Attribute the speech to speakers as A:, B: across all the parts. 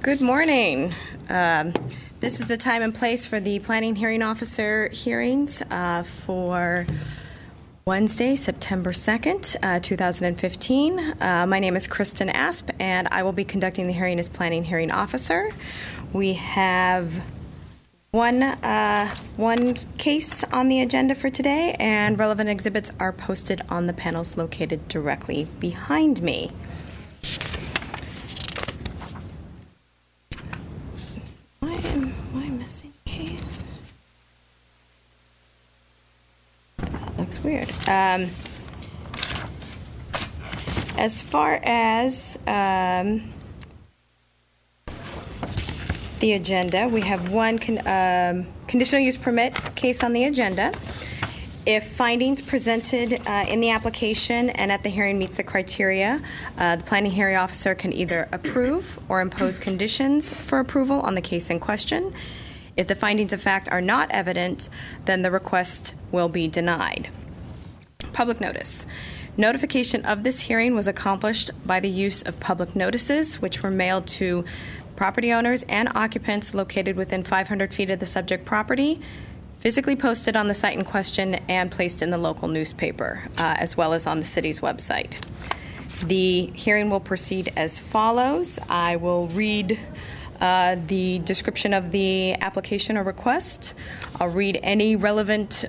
A: Good morning. This is the time and place for the Planning Hearing Officer hearings for Wednesday, September 2nd, 2015. My name is Kristen Asp, and I will be conducting the hearing as Planning Hearing Officer. We have one case on the agenda for today, and relevant exhibits are posted on the panels located directly behind me. Why am I missing a case? That looks weird. As far as the agenda, we have one conditional use permit case on the agenda. If findings presented in the application and at the hearing meets the criteria, the planning hearing officer can either approve or impose conditions for approval on the case in question. If the findings of fact are not evident, then the request will be denied. Public notice. Notification of this hearing was accomplished by the use of public notices, which were mailed to property owners and occupants located within 500 feet of the subject property, physically posted on the site in question, and placed in the local newspaper, as well as on the city's website. The hearing will proceed as follows. I will read the description of the application or request. I'll read any relevant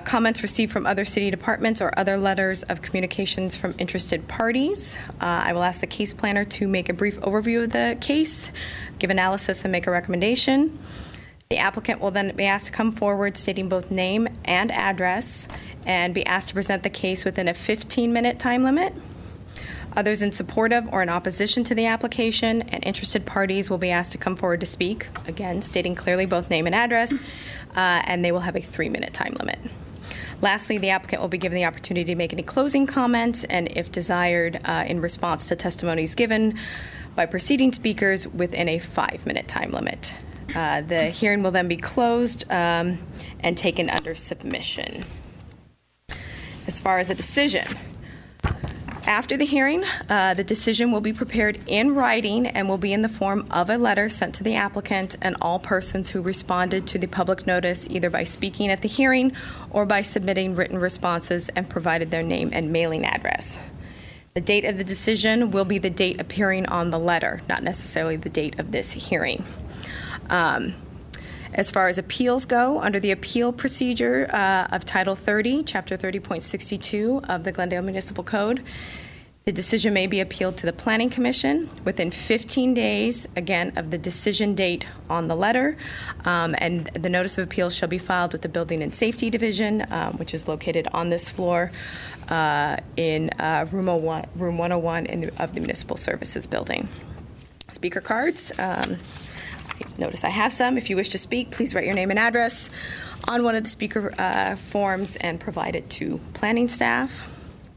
A: comments received from other city departments or other letters of communications from interested parties. I will ask the case planner to make a brief overview of the case, give analysis, and make a recommendation. The applicant will then be asked to come forward stating both name and address and be asked to present the case within a 15-minute time limit. Others in support of or in opposition to the application and interested parties will be asked to come forward to speak, again, stating clearly both name and address, and they will have a 3-minute time limit. Lastly, the applicant will be given the opportunity to make any closing comments and, if desired, in response to testimonies given by preceding speakers within a 5-minute time limit. The hearing will then be closed and taken under submission. As far as a decision, after the hearing, the decision will be prepared in writing and will be in the form of a letter sent to the applicant and all persons who responded to the public notice, either by speaking at the hearing or by submitting written responses and provided their name and mailing address. The date of the decision will be the date appearing on the letter, not necessarily the date of this hearing. As far as appeals go, under the appeal procedure of Title 30, Chapter 30.62 of the Glendale Municipal Code, the decision may be appealed to the Planning Commission within 15 days, again, of the decision date on the letter, and the notice of appeal shall be filed with the Building and Safety Division, which is located on this floor in room 101 of the Municipal Services Building. Speaker cards. Notice I have some. If you wish to speak, please write your name and address on one of the speaker forms and provide it to planning staff.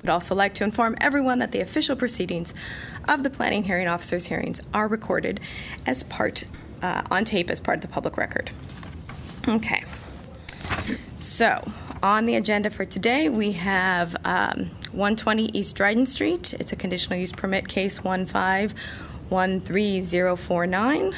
A: Would also like to inform everyone that the official proceedings of the planning hearing officer's hearings are recorded as on tape as part of the public record. Okay. So, on the agenda for today, we have 120 East Dryden Street. It's a conditional use permit case 1513049.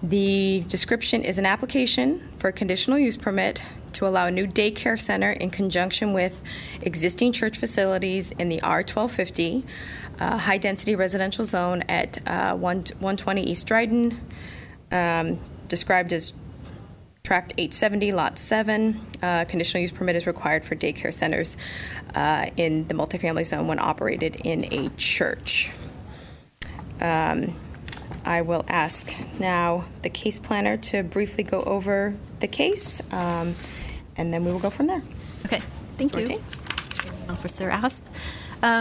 A: The description is an application for a conditional use permit to allow a new daycare center in conjunction with existing church facilities in the R1250 high-density residential zone at 120 East Dryden, described as Tract 870, Lot 7. Conditional use permit is required for daycare centers in the multifamily zone when operated in a church. I will ask now the case planner to briefly go over the case, and then we will go from there.
B: Okay, thank you, Officer Asp.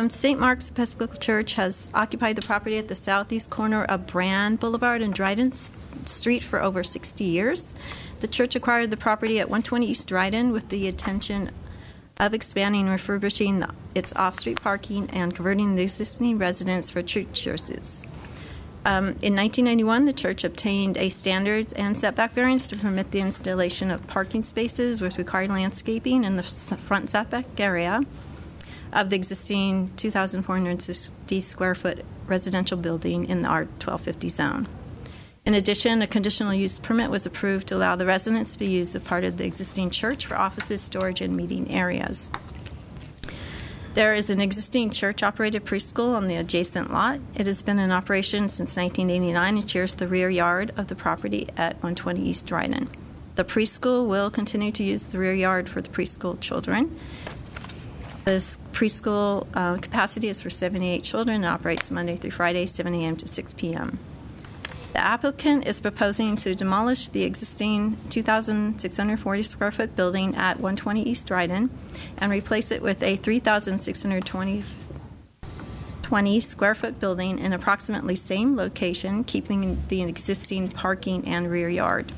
B: St. Mark's Episcopal Church has occupied the property at the southeast corner of Brand Boulevard and Dryden Street for over 60 years. The church acquired the property at 120 East Dryden with the intention of expanding and refurbishing its off-street parking and converting the existing residents for church services. In 1991, the church obtained a standards and setback variance to permit the installation of parking spaces with required landscaping in the front setback area. of the existing 2,460 square foot residential building in the R1250 zone. In addition, a conditional use permit was approved to allow the residents to be used as part of the existing church for offices, storage, and meeting areas. There is an existing church-operated preschool on the adjacent lot. It has been in operation since 1989 and shares the rear yard of the property at 120 East Dryden. The preschool will continue to use the rear yard for the preschool children. This preschool capacity is for 78 children and operates Monday through Friday, 7 a.m. to 6 p.m. The applicant is proposing to demolish the existing 2,640 square foot building at 120 East Dryden and replace it with a 3,620 square foot building in approximately same location, keeping the existing parking and rear yard.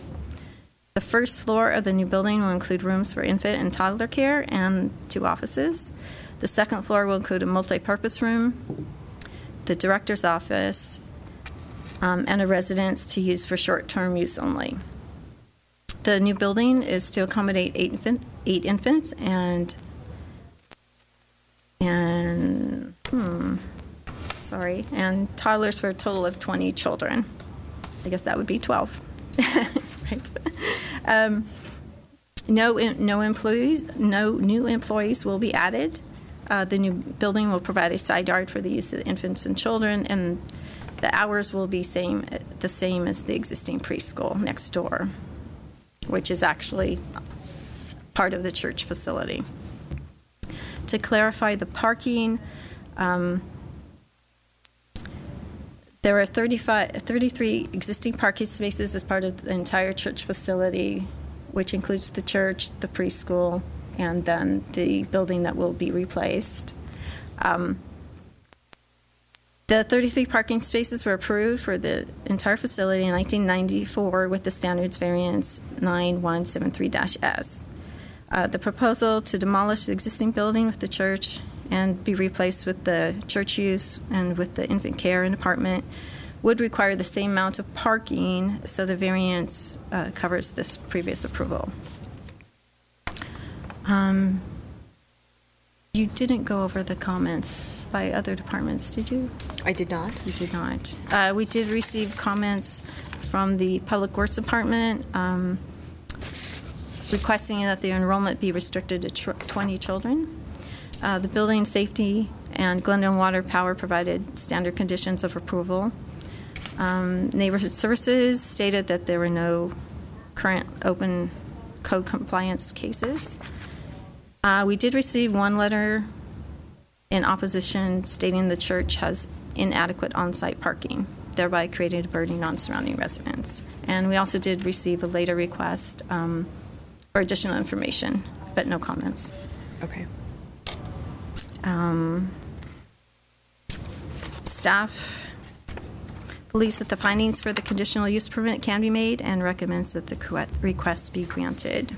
B: The first floor of the new building will include rooms for infant and toddler care and 2 offices. The second floor will include a multi-purpose room, the director's office, and a residence to use for short-term use only. The new building is to accommodate 8 infants and toddlers for a total of 20 children. I guess that would be 12. Right. No new employees will be added. The new building will provide a side yard for the use of the infants and children, and the hours will be the same as the existing preschool next door, which is actually part of the church facility. To clarify the parking, there are 33 existing parking spaces as part of the entire church facility, which includes the church, the preschool, and then the building that will be replaced. The 33 parking spaces were approved for the entire facility in 1994 with the standards variance 9173-S. The proposal to demolish the existing building with the church and be replaced with the church use and with the infant care and apartment would require the same amount of parking, so the variance covers this previous approval. You didn't go over the comments by other departments, did you?
A: I did not.
B: You did not. We did receive comments from the Public Works Department requesting that the enrollment be restricted to 20 children. The Building Safety and Glendale Water Power provided standard conditions of approval. Neighborhood Services stated that there were no current open code compliance cases. We did receive one letter in opposition stating the church has inadequate on-site parking, thereby creating a burden on surrounding residents. And we also did receive a later request for additional information, but no comments.
A: Okay.
B: Staff believes that the findings for the conditional use permit can be made and recommends that the request be granted.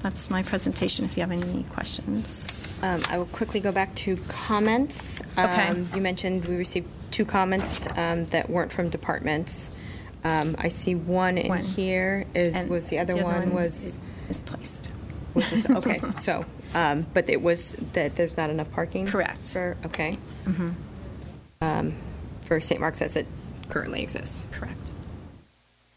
B: That's my presentation if you have any questions.
A: I will quickly go back to comments.
B: Okay.
A: You mentioned we received 2 comments that weren't from departments. I see one in here. Was the other one was
B: misplaced.
A: Okay, so, but it was that there's not enough parking?
B: Correct.
A: Okay.
B: Mm-hmm.
A: For St. Mark's as it currently exists?
B: Correct.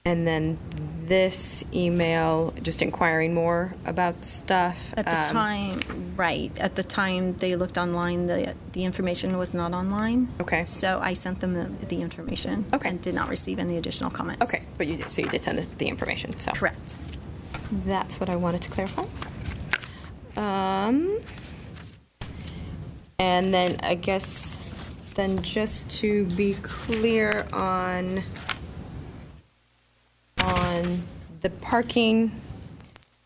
A: And then this email, just inquiring more about stuff.
B: At the time, right. At the time they looked online, the information was not online.
A: Okay.
B: So I sent them the information.
A: Okay.
B: And did not receive any additional comments.
A: Okay, but you did send the information. So
B: Correct.
A: That's what I wanted to clarify. And then I guess then just to be clear on the parking,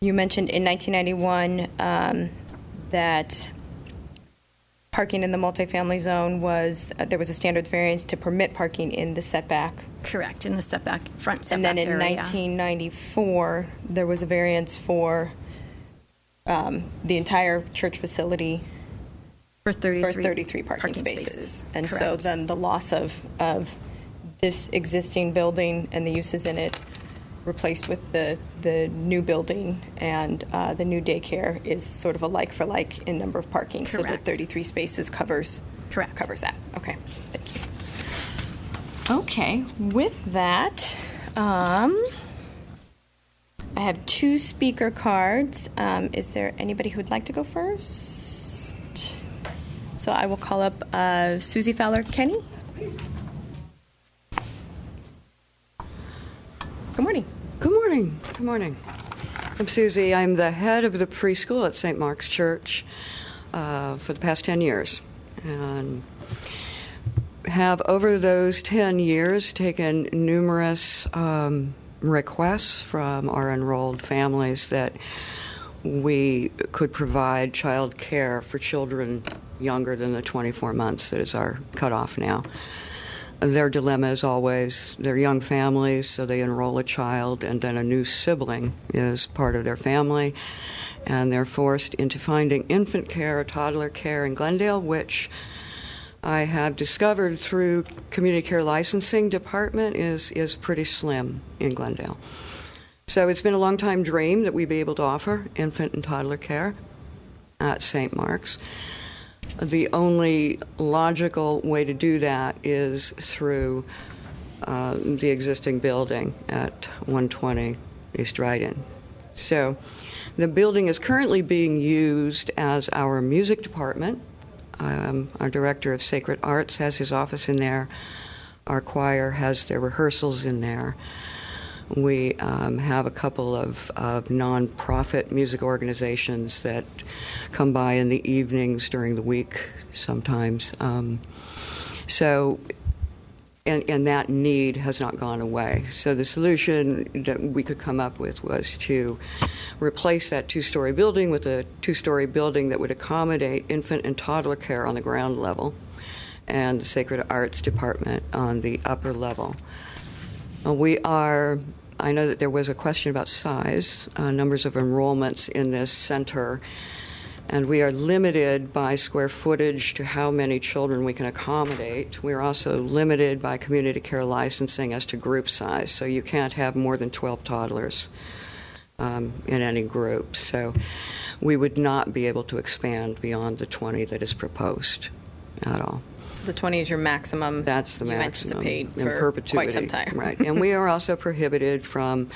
A: you mentioned in 1991 that parking in the multifamily zone was, there was a standards variance to permit parking in the setback.
B: Correct, in the setback, front setback
A: And then in
B: area.
A: 1994, there was a variance for the entire church facility
B: For
A: 33 parking spaces. And
B: Correct.
A: so then the loss of this existing building and the uses in it replaced with the new building, and the new daycare is sort of a like-for-like in number of parking.
B: Correct.
A: So the 33 spaces covers that. Okay, thank you. Okay, with that, I have 2 speaker cards. Is there anybody who would like to go first? So I will call up Susie Fowler-Kenny. Good morning.
C: Good morning. Good morning. I'm Susie. I'm the head of the preschool at St. Mark's Church for the past 10 years. And have, over those 10 years, taken numerous requests from our enrolled families that we could provide child care for children younger than the 24 months that is our cutoff now. Their dilemma is always they're young families, so they enroll a child, and then a new sibling is part of their family, and they're forced into finding infant care or toddler care in Glendale, which I have discovered through community care licensing department is pretty slim in Glendale. So it's been a long-time dream that we be able to offer infant and toddler care at St. Mark's. The only logical way to do that is through the existing building at 120 East Dryden. So the building is currently being used as our music department. Our director of sacred arts has his office in there. Our choir has their rehearsals in there. We have a couple of non-profit music organizations that come by in the evenings during the week sometimes. And that need has not gone away. So the solution that we could come up with was to replace that 2-story building with a 2-story building that would accommodate infant and toddler care on the ground level and the sacred arts department on the upper level. I know that there was a question about size, numbers of enrollments in this center, and we are limited by square footage to how many children we can accommodate. We are also limited by community care licensing as to group size, so you can't have more than 12 toddlers in any group. So we would not be able to expand beyond the 20 that is proposed at all.
A: So the 20 is your maximum.
C: That's the maximum.
A: Anticipate
C: in
A: for
C: perpetuity.
A: quite some time.
C: Right. And we are also prohibited from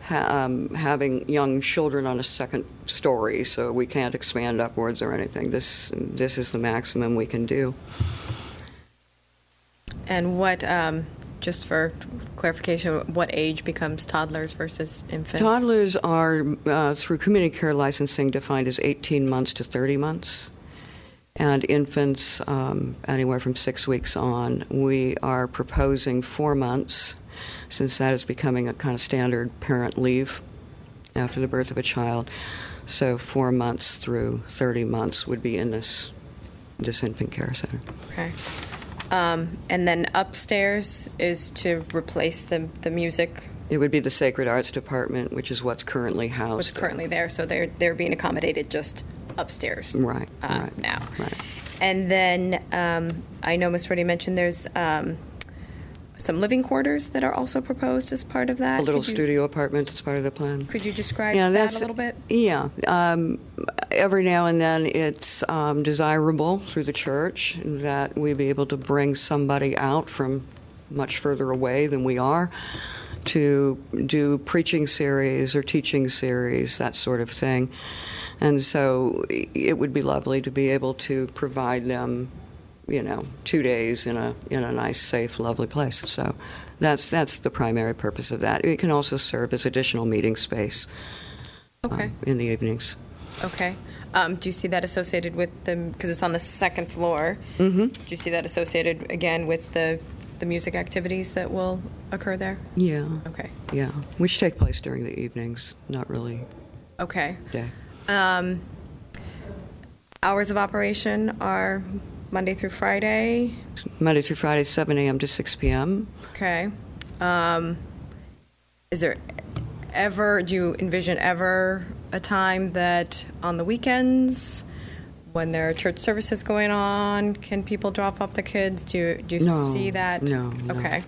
C: having young children on a second story, so we can't expand upwards or anything. This is the maximum we can do.
A: And what, just for clarification, what age becomes toddlers versus infants?
C: Toddlers are, through community care licensing, defined as 18 months to 30 months. And infants, anywhere from 6 weeks on. We are proposing 4 months, since that is becoming a kind of standard parent leave after the birth of a child. So 4 months through 30 months would be in this infant care center.
A: Okay. And then upstairs is to replace the music.
C: It would be the Sacred Arts Department, which is what's currently housed.
A: What's currently there, so they're being accommodated just upstairs.
C: Right.
A: Now.
C: Right.
A: And then I know Ms. Roddy mentioned there's some living quarters that are also proposed as part of that.
C: A little studio apartment that's part of the plan.
A: Could you describe that a little bit?
C: Yeah. Every now and then it's desirable through the church that we be able to bring somebody out from much further away than we are to do preaching series or teaching series, that sort of thing. And so it would be lovely to be able to provide them, 2 days in a nice, safe, lovely place. So that's the primary purpose of that. It can also serve as additional meeting space in the evenings.
A: Okay. Do you see that associated with because it's on the second floor,
C: Mm-hmm.
A: do you see that associated, again, with the music activities that will occur there?
C: Yeah.
A: Okay.
C: Yeah, which take place during the evenings, not really
A: Okay.
C: day.
A: Hours of operation are Monday through Friday.
C: Monday through Friday, 7 a.m. to 6 p.m.
A: Okay. Is there do you envision ever a time that on the weekends, when there are church services going on, can people drop off their kids? Do you
C: No,
A: see that?
C: No.
A: Okay.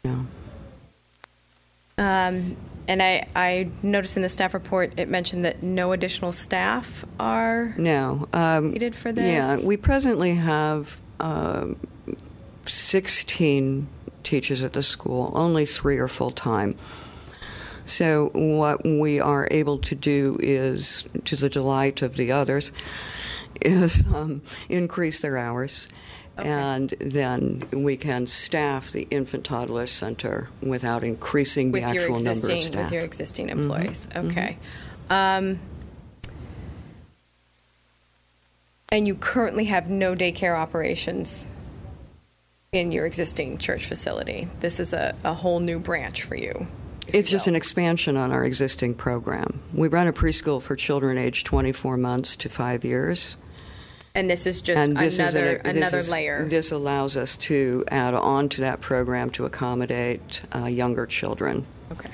C: No.
A: And I noticed in the staff report it mentioned that no additional staff are needed for this.
C: Yeah, we presently have 16 teachers at the school. Only 3 are full-time. So what we are able to do is, to the delight of the others, is increase their hours.
A: Okay.
C: And then we can staff the infant toddler center without increasing the actual number of staff.
A: With your existing employees.
C: Mm-hmm.
A: Okay. And you currently have no daycare operations in your existing church facility. This is a whole new branch for you.
C: It's just an expansion on our existing program. We run a preschool for children aged 24 months to 5 years.
A: And this is just another layer.
C: This allows us to add on to that program to accommodate younger children.
A: Okay.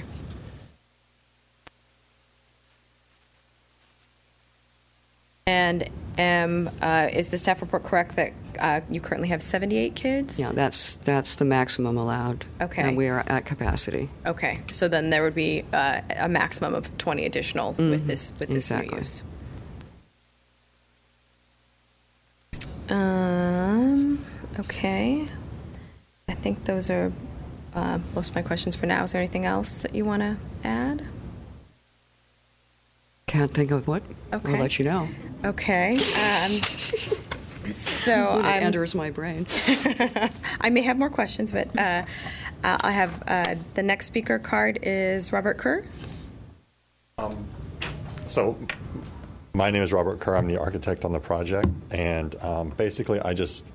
A: And is the staff report correct that you currently have 78 kids?
C: Yeah, that's the maximum allowed.
A: Okay.
C: And we are at capacity.
A: Okay. So then there would be a maximum of 20 additional with this
C: Exactly.
A: new use. Okay. I think those are most of my questions for now. Is there anything else that you want to add?
C: Can't think of what.
A: Okay.
C: I'll let you know.
A: Okay. So
C: it enters my brain.
A: I may have more questions, but I have the next speaker card is Robert Kerr.
D: So my name is Robert Kerr. I'm the architect on the project, and basically I just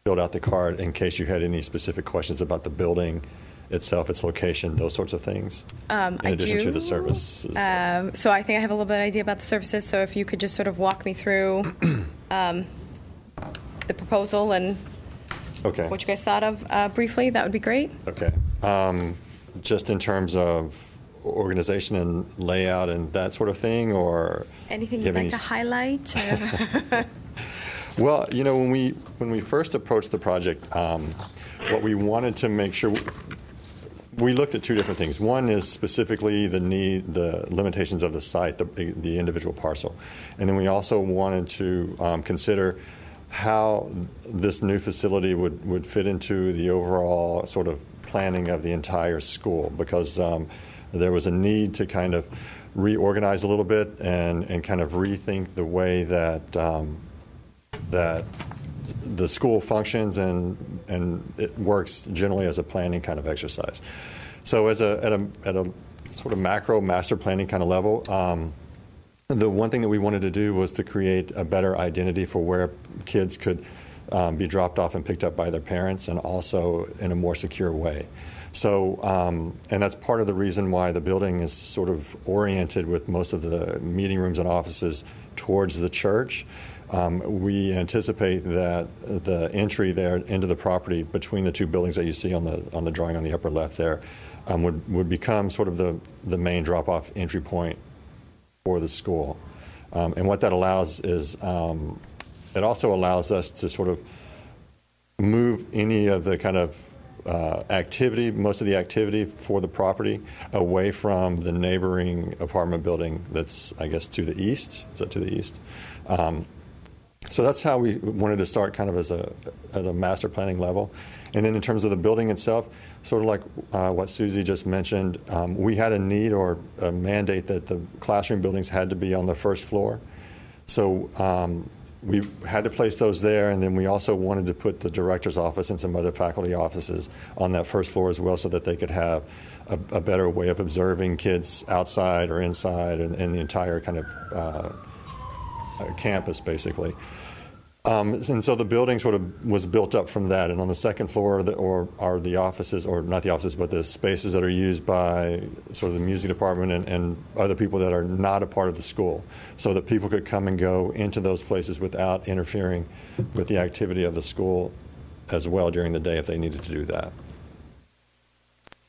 D: filled out the card in case you had any specific questions about the building itself, its location, those sorts of things, in addition to the services.
A: So I think I have a little bit of idea about the services, so if you could just sort of walk me through the proposal and what you guys thought of briefly, that would be great.
D: Okay. Just in terms of organization and layout and that sort of thing, or
A: anything you'd like to highlight?
D: Well, you know, when we first approached the project, what we wanted to make sure, we looked at two different things. One is specifically the limitations of the site, the individual parcel, and then we also wanted to consider how this new facility would fit into the overall sort of planning of the entire school, because there was a need to kind of reorganize a little bit and kind of rethink the way that that the school functions and it works generally as a planning kind of exercise. So at a sort of macro master planning kind of level, the one thing that we wanted to do was to create a better identity for where kids could be dropped off and picked up by their parents, and also in a more secure way. So, and that's part of the reason why the building is sort of oriented with most of the meeting rooms and offices towards the church. We anticipate that the entry there into the property between the two buildings that you see on the drawing on the upper left there would become sort of the main drop-off entry point for the school. And what that allows is it also allows us to sort of move any of the kind of activity, most of the activity for the property, away from the neighboring apartment building that's, I guess, to the east. Is that to the east? So that's how we wanted to start, kind of at a master planning level. And then in terms of the building itself, sort of like what Susie just mentioned, we had a need or a mandate that the classroom buildings had to be on the first floor. So we had to place those there, and then we also wanted to put the director's office and some other faculty offices on that first floor as well, so that they could have a better way of observing kids outside or inside and the entire kind of campus, basically. And so the building sort of was built up from that. And on the second floor are the offices, or not the offices, but the spaces that are used by sort of the music department and other people that are not a part of the school, so that people could come and go into those places without interfering with the activity of the school as well during the day if they needed to do that.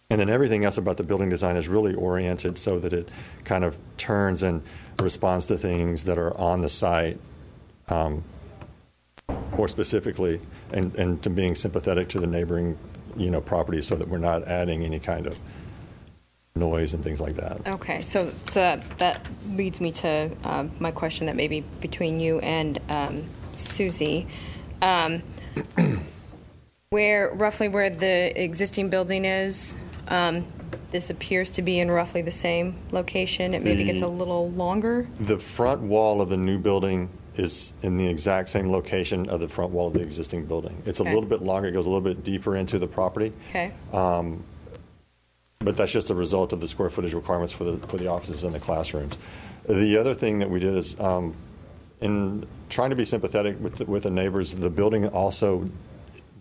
D: And then everything else about the building design is really oriented so that it kind of turns and responds to things that are on the site, more specifically, and to being sympathetic to the neighboring, properties, so that we're not adding any kind of noise and things like that.
A: Okay, so that leads me to my question that may be between you and Susie. Roughly where the existing building is, this appears to be in roughly the same location. It maybe gets a little longer.
D: The front wall of the new building is in the exact same location of the front wall of the existing building. It's a little bit longer. It goes a little bit deeper into the property.
A: Okay.
D: But that's just a result of the square footage requirements for the offices and the classrooms. The other thing that we did is, in trying to be sympathetic with the neighbors, the building also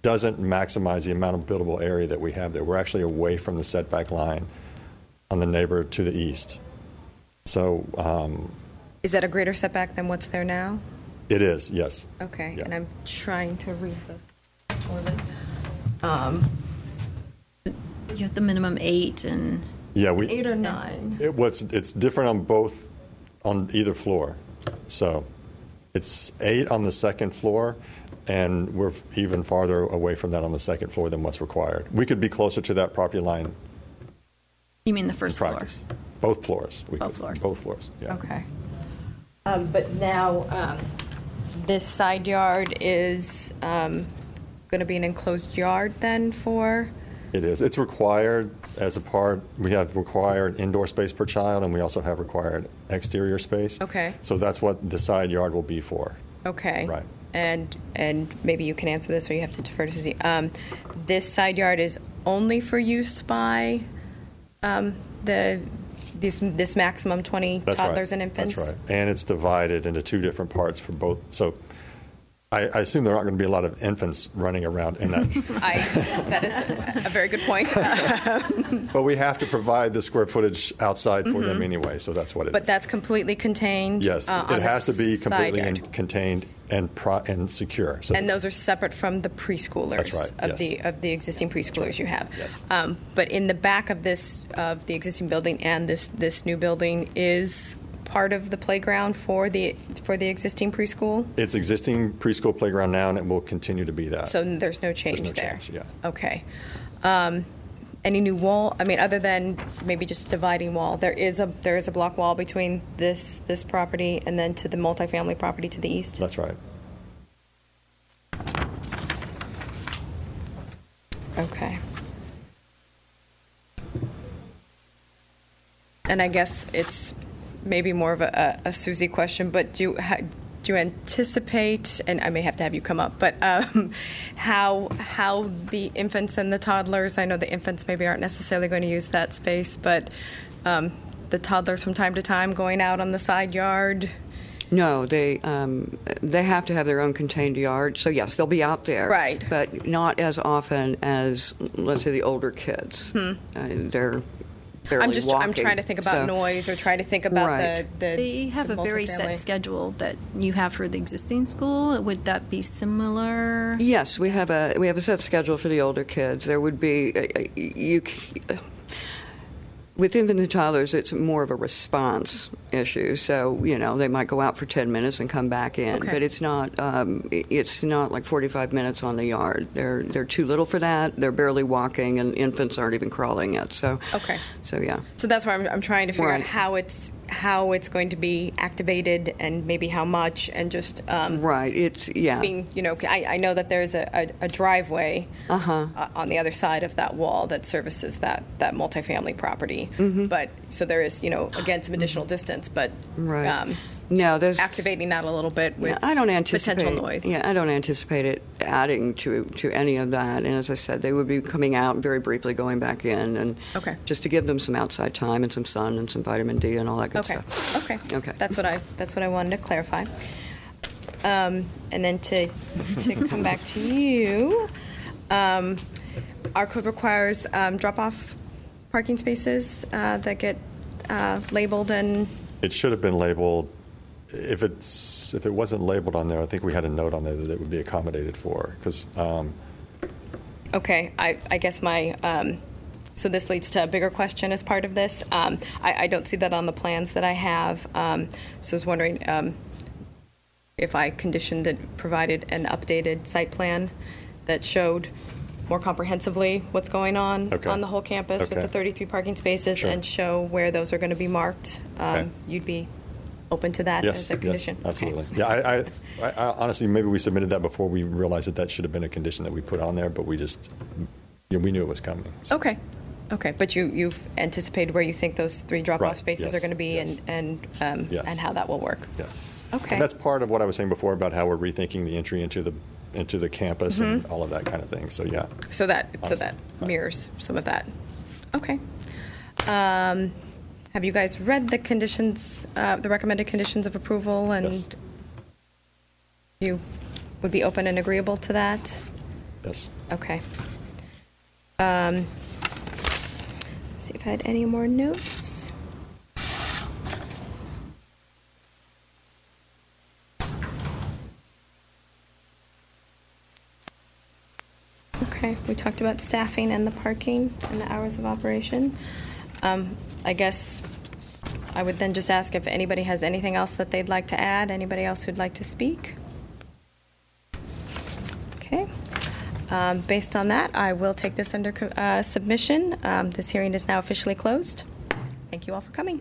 D: doesn't maximize the amount of buildable area that we have there. We're actually away from the setback line on the neighbor to the east. So,
A: is that a greater setback than what's there now?
D: it is, yes.
A: Okay,
D: Yeah.
A: and I'm trying to read this.
B: You have the minimum 8 and...
D: Yeah,
A: 8 or 9.
D: It's different on either floor. So it's 8 on the second floor, and we're even farther away from that on the second floor than what's required. We could be closer to that property line
B: You mean the
D: in
B: first floor?
D: practice. Both floors.
B: Both floors.
D: Both floors, yeah.
A: Okay. But now, this side yard is going to be an enclosed yard then for?
D: It is. It's required as a part, we have required indoor space per child, and we also have required exterior space.
A: Okay.
D: So that's what the side yard will be for.
A: Okay.
D: Right.
A: And maybe you can answer this, or you have to defer to Susie. This side yard is only for use by this maximum 20
D: That's
A: toddlers
D: right.
A: and infants?
D: That's right. And it's divided into 2 different parts for both. So I assume there aren't going to be a lot of infants running around in that.
A: That is a very good point.
D: But we have to provide the square footage outside for them anyway, so that's what it is.
A: But that's completely contained?
D: Yes,
A: on
D: it has
A: the
D: to be
A: side
D: completely
A: yard.
D: contained and secure. So
A: And those are separate from the preschoolers?
D: That's right, yes.
A: Of the existing preschoolers you have?
D: Yes.
A: But in the back of the existing building and this new building is part of the playground for the existing preschool?
D: It's existing preschool playground now, and it will continue to be that.
A: So there's no change
D: There's no
A: there?
D: change, yeah.
A: Okay. Any new wall? I mean, other than maybe just dividing wall, there is a block wall between this property and then to the multifamily property to the east?
D: That's right.
A: Okay. And I guess it's maybe more of a Susie question, but do you anticipate, and I may have to have you come up, but how the infants and the toddlers, I know the infants maybe aren't necessarily going to use that space, but the toddlers from time to time going out on the side yard?
C: No, they have to have their own contained yard. So yes, they'll be out there,
A: Right.
C: But not as often as, let's say, the older kids. They're barely
A: I'm
C: walking.
A: trying to think about
C: so,
A: noise or trying to think about
C: Right.
A: the
B: They have
A: the
B: a very set
A: multifamily.
B: schedule that you have for the existing school. Would that be similar?
C: Yes, we have a set schedule for the older kids. There would be with infant and toddlers, it's more of a response issue. So they might go out for 10 minutes and come back in,
A: Okay.
C: but it's not like 45 minutes on the yard. They're too little for that. They're barely walking, and infants aren't even crawling yet. So
A: Okay.
C: So yeah.
A: So that's why I'm trying to figure out
C: Right.
A: how it's going to be activated and maybe how much, and just
C: Right. It's
A: being, I know that there's a driveway on the other side of that wall that services that multifamily property. But so there is, again, some additional distance, but
C: Right. No, there's
A: activating that a little bit with
C: I don't anticipate
A: potential noise.
C: Yeah, I don't anticipate it adding to any of that. And as I said, they would be coming out and very briefly going back in, and
A: Okay.
C: just to give them some outside time and some sun and some vitamin D and all that good
A: Okay.
C: stuff.
A: Okay. That's what I wanted to clarify. And then to come back to you, our code requires drop-off parking spaces that get labeled and.
D: It should have been labeled. If it wasn't labeled on there, I think we had a note on there that it would be accommodated for. Because
A: Okay, I guess so this leads to a bigger question as part of this. I don't see that on the plans that I have, so I was wondering if I conditioned that provided an updated site plan that showed more comprehensively what's going on
D: Okay.
A: on the whole campus with
D: Okay.
A: the 33 parking spaces
D: Sure.
A: and show where those are going to be marked,
D: Okay.
A: you'd be open to that
D: Yes,
A: as a condition?
D: yes, absolutely. Yeah, I honestly, maybe we submitted that before we realized that that should have been a condition that we put on there, but we just, we knew it was coming. So.
A: Okay. Okay, but you've anticipated where you think those 3 drop-off
D: Right,
A: spaces
D: yes,
A: are going to be
D: yes.
A: and
D: Yes.
A: how that will work?
D: Yeah.
A: Okay.
D: And that's part of what I was saying before about how we're rethinking the entry into the campus and
A: Mm-hmm.
D: all of that kind of thing. So yeah.
A: So that
D: Awesome.
A: mirrors some of that. Okay. Have you guys read the conditions, the recommended conditions of approval, and
D: Yes.
A: you would be open and agreeable to that?
D: Yes.
A: Okay. Let's see if I had any more notes. Okay, we talked about staffing and the parking and the hours of operation. I guess I would then just ask if anybody has anything else that they'd like to add, anybody else who'd like to speak? Okay. Based on that, I will take this under submission. This hearing is now officially closed. Thank you all for coming.